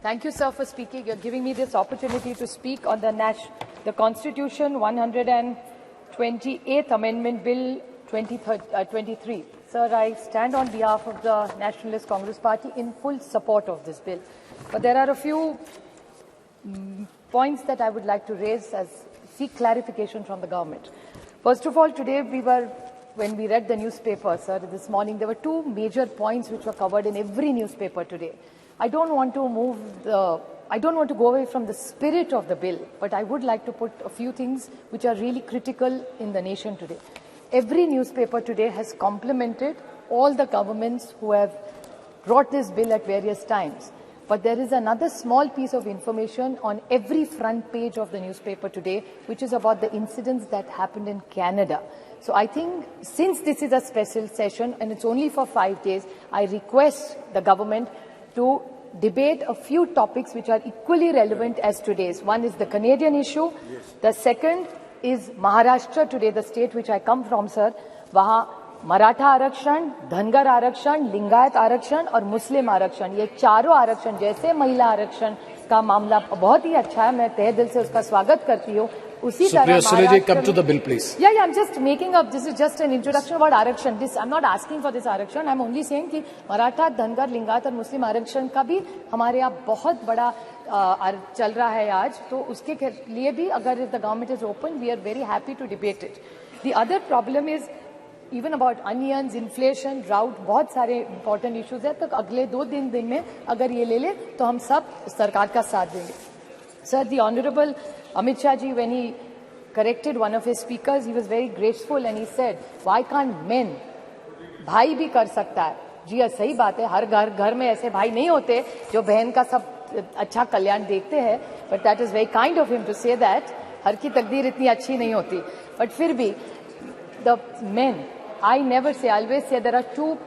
Thank you, sir, for speaking. You're giving me this opportunity to speak on the Constitution 128th Amendment Bill 23. Sir, I stand on behalf of the Nationalist Congress Party in full support of this bill. But there are a few points that I would like to raise as seek clarification from the government. First of all, today when we read the newspaper, sir, this morning, there were two major points which were covered in every newspaper today. I don't want to go away from the spirit of the bill, but I would like to put a few things which are really critical in the nation today. Every newspaper today has complimented all the governments who have brought this bill at various times. But there is another small piece of information on every front page of the newspaper today, which is about the incidents that happened in Canada. So I think since this is a special session and it's only for 5 days, I request the government to debate a few topics which are equally relevant as today's. One is the Canadian issue. Yes. The second is Maharashtra today, the state which I come from, sir. Wahan Maratha आरक्षण, धनगर आरक्षण, लिंगायत आरक्षण और मुस्लिम आरक्षण, ये चारों आरक्षण जैसे महिला आरक्षण का मामला बहुत ही अच्छा है, मैं तहे दिल से उसका स्वागत करती हूँ. उसी तरह Supriya Sule, come to the bill, please. Yeah, I'm just making up. This is just an introduction about आरक्षण. I'm not asking for this आरक्षण. I'm only saying कि मराठा, धनगर, लिंगायत और मुस्लिम आरक्षण का भी हमारे यहाँ बहुत बड़ा चल रहा है आज. तो उसके लिए भी अगर the government is open, we are very happy to debate it. The other problem is even about onions, inflation, drought, बहुत सारे important issues हैं. तो अगले 2 दिन में अगर ये ले ले तो हम सब सरकार का साथ देंगे. Sir, the Honorable Amit Shah ji, when he corrected one of his speakers, he was very graceful and he said, why can't men? भाई भी कर सकता है. जी हाँ, सही बात है. हर घर में ऐसे भाई नहीं होते जो बहन का सब अच्छा कल्याण देखते हैं. But that is very kind of him to say that. हर की तकदीर इतनी अच्छी नहीं होती. But फिर भी, the men, I never say, I always say there are 2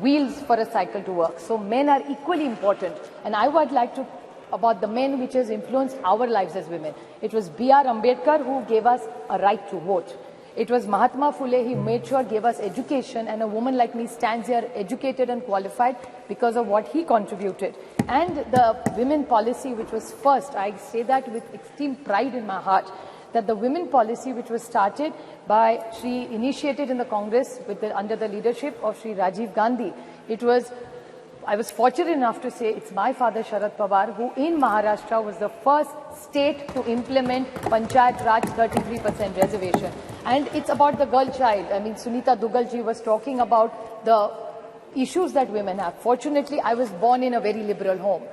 wheels for a cycle to work. So men are equally important. And I would like to about the men which has influenced our lives as women. It was B.R. Ambedkar who gave us a right to vote. It was Mahatma Phule, he made sure gave us education, and a woman like me stands here educated and qualified because of what he contributed. And the women policy which was first, I say that with extreme pride in my heart, that the women policy which was started by initiated in the Congress under the leadership of Shri Rajiv Gandhi. I was fortunate enough to say it's my father Sharad Pawar who in Maharashtra was the first state to implement Panchayat Raj 33% reservation. And it's about the girl child. I mean, Sunita Dugal ji was talking about the issues that women have. Fortunately, I was born in a very liberal home.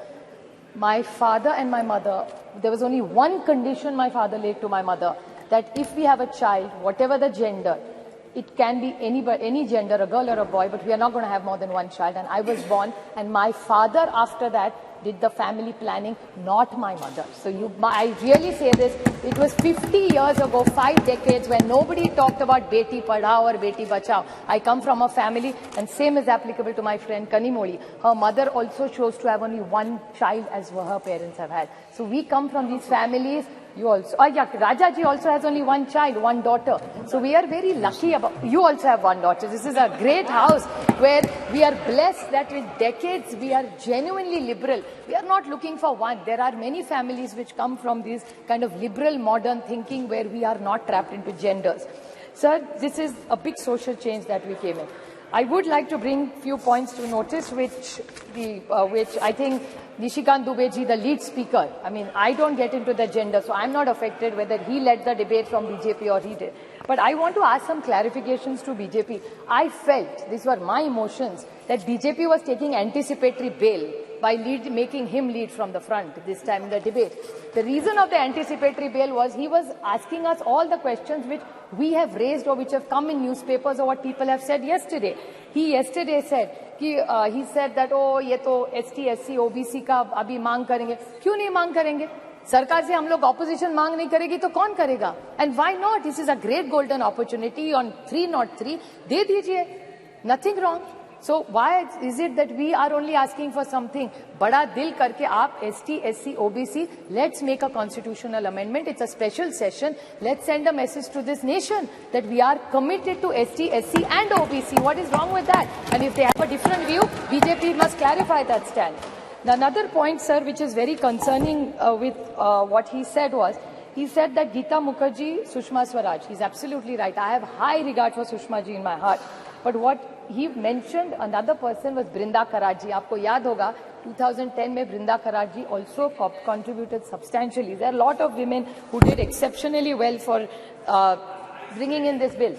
My father and my mother, there was only one condition my father laid to my mother, that if we have a child, whatever the gender, it can be any gender, a girl or a boy, but we are not going to have more than one child. And I was born, and my father after that did the family planning, not my mother. So I really say this, it was 50 years ago, 5 decades, when nobody talked about Beti Padhao or Beti Bachao. I come from a family, and same is applicable to my friend Kanimoli. Her mother also chose to have only one child as her parents have had. So we come from these families. You also, Rajaji also has only one child, one daughter. So we are very lucky you also have one daughter. This is a great house where we are blessed that with decades we are genuinely liberal. We are not looking for one. There are many families which come from this kind of liberal modern thinking where we are not trapped into genders. Sir, this is a big social change that we came in. I would like to bring few points to notice which I think Nishikant Dubey ji, the lead speaker, I mean, I don't get into the gender, so I'm not affected whether he led the debate from BJP or he did. But I want to ask some clarifications to BJP. I felt, these were my emotions, that BJP was taking anticipatory bail by making him lead from the front this time in the debate. The reason of the anticipatory bail was he was asking us all the questions which we have raised or which have come in newspapers or what people have said yesterday. He yesterday said, he said that, oh, ये तो ST, SC, OBC का अभी मांग करेंगे. क्यों नहीं मांग करेंगे? सरकार से हम लोग opposition मांग नहीं करेगी तो कौन करेगा? And why not? This is a great golden opportunity on 303. दे दीजिए. Nothing wrong. So why is it that we are only asking for something? बड़ा दिल करके आप ST, SC, OBC, let's make a constitutional amendment. It's a special session. Let's send a message to this nation that we are committed to ST, SC and OBC. What is wrong with that? And if they have a different view, BJP must clarify that stand. Another point, sir, which is very concerning with what he said was, he said that Geeta Mukherjee, Sushma Swaraj. He's absolutely right. I have high regard for Sushma ji in my heart. But what he mentioned, another person was Brinda Karatji. Aapko yaad hoga, 2010 mein Brinda Karatji also contributed substantially. There are a lot of women who did exceptionally well for bringing in this bill.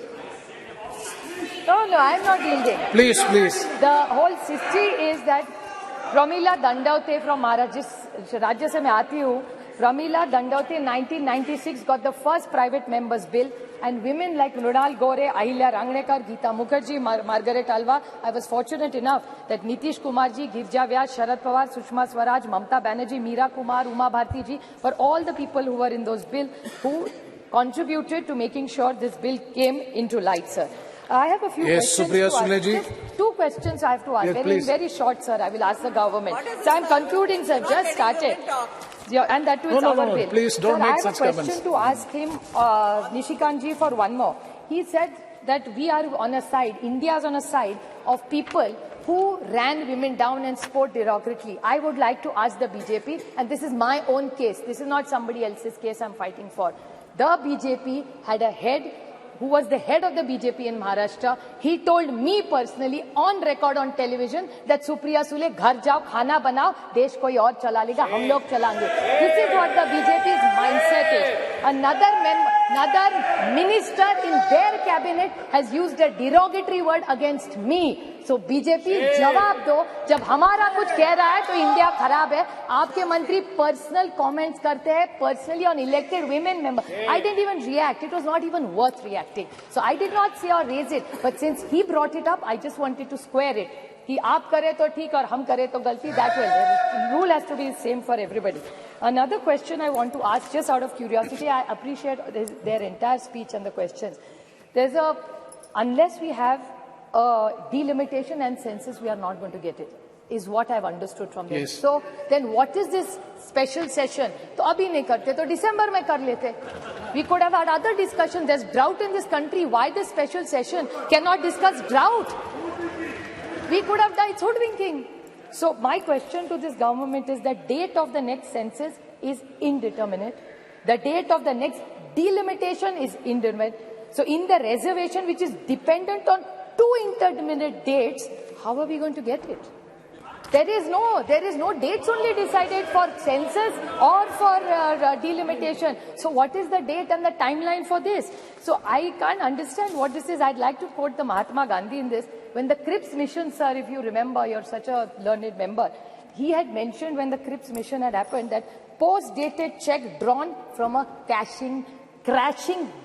No, I'm not yielding. Please. The whole history is that Pramila Dandavate from Maharashtra, जिस राज्य से मैं आती हूँ, Pramila Dandavate in 1996 got the first private members bill, and women like Mrunal Gore, Ahilya Rangnekar, Geeta Mukherjee, Margaret Alva. I was fortunate enough that Nitish Kumar ji, Girja Vyas, Sharad Pawar, Sushma Swaraj, Mamta Banerjee, Meera Kumar, Uma Bharti ji were all the people who were in those bills who contributed to making sure this bill came into light, sir. I have a few questions Supriya to ask. Sule ji. Just 2 questions I have to ask. Yes, Very short, sir. I will ask the government. So I'm concluding, sir. Just started. Yeah, and that too is our bill. Please don't make such comments. I have a question to ask him, Nishikant ji, for one more. He said that we are on a side, India is on a side of people who ran women down and spoke derogatorily. I would like to ask the BJP, and this is my own case. This is not somebody else's case I'm fighting for. The BJP had a head who was the head of the BJP in Maharashtra. He told me personally on record on television that Supriya Sule, ghar jao, khana banao, desh koi aur chala lega, hum log chalange. This is what the BJP's mindset is. Another minister in their cabinet has used a derogatory word against me. So BJP जवाब दो, जब हमारा कुछ कह रहा है तो India खराब है. आपके मंत्री पर्सनल कमेंट्स करते हैं personally on elected women member. I didn't even react. It was not even worth reacting. So I did not say or raise it. But since he brought it up, I just wanted to square it. कि आप करें तो ठीक और हम करें तो गलती. That way, the rule has to be the same for everybody. Another question I want to ask, just out of curiosity, I appreciate their entire speech and the questions. Unless we have delimitation and census, we are not going to get it, is what I've understood from them. Yes. So then what is this special session? तो अभी नहीं करते तो December में कर लेते. We could have had other discussions. There's drought in this country. Why this special session? Cannot discuss drought. We could have done hoodwinking. So my question to this government is the date of the next census is indeterminate. The date of the next delimitation is indeterminate. So in the reservation, which is dependent on 2 indeterminate dates, how are we going to get it? There is no dates only decided for census or for delimitation. So what is the date and the timeline for this? So I can't understand what this is. I'd like to quote the Mahatma Gandhi in this. When the Cripps mission, sir, if you remember, you're such a learned member, he had mentioned when the Cripps mission had happened that post-dated check drawn from a crashing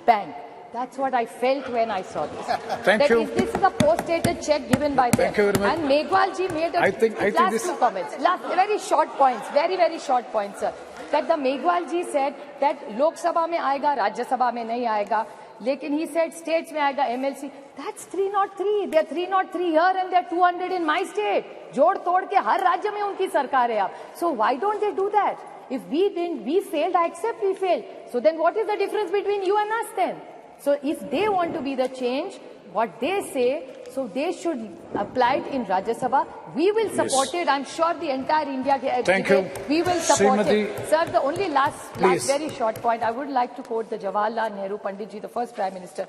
bank. That's what I felt when I saw this. Thank you. This is a post-dated check given by them. Thank you very much. And Megwal ji made a I think last this... few comments. Very short points. Very short points, sir. That the Megwal ji said that Lok Sabha mein aayega, Rajya Sabha mein nahi aayega. Lekin he said states mein aayega, MLC. That's 303. They're 303 here and they're 200 in my state. Jod tod ke har rajya mein unki sarkar hai ab. So why don't they do that? If we failed, I accept we failed. So then what is the difference between you and us then? So if they want to be the change, what they say, so they should apply it in Rajya Sabha. We will support it. I'm sure the entire India. Thank you. We will support Srimati, it. Sir, the only last very short point, I would like to quote the Jawaharlal Nehru Pandit ji, the first Prime Minister.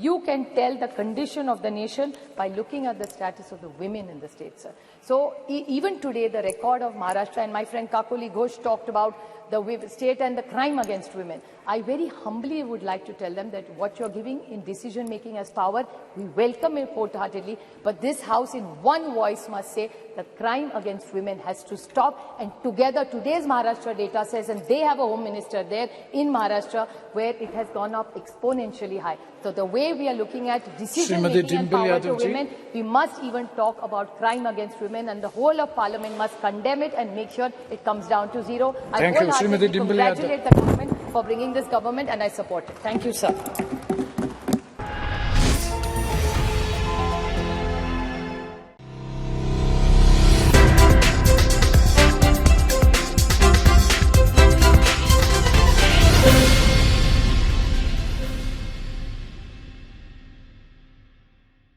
You can tell the condition of the nation by looking at the status of the women in the state, sir. So even today, the record of Maharashtra, and my friend Kakoli Ghosh talked about the state and the crime against women. I very humbly would like to tell them that what you're giving in decision-making as power, we welcome it wholeheartedly, but this House in one voice must say the crime against women has to stop, and together today's Maharashtra data says, and they have a Home Minister there in Maharashtra where it has gone up exponentially high. So the way we are looking at decision-making and power to women, we must even talk about crime against women, and the whole of Parliament must condemn it and make sure it comes down to zero. I wholeheartedly congratulate the government for bringing this government, and I support it. Thank you, sir.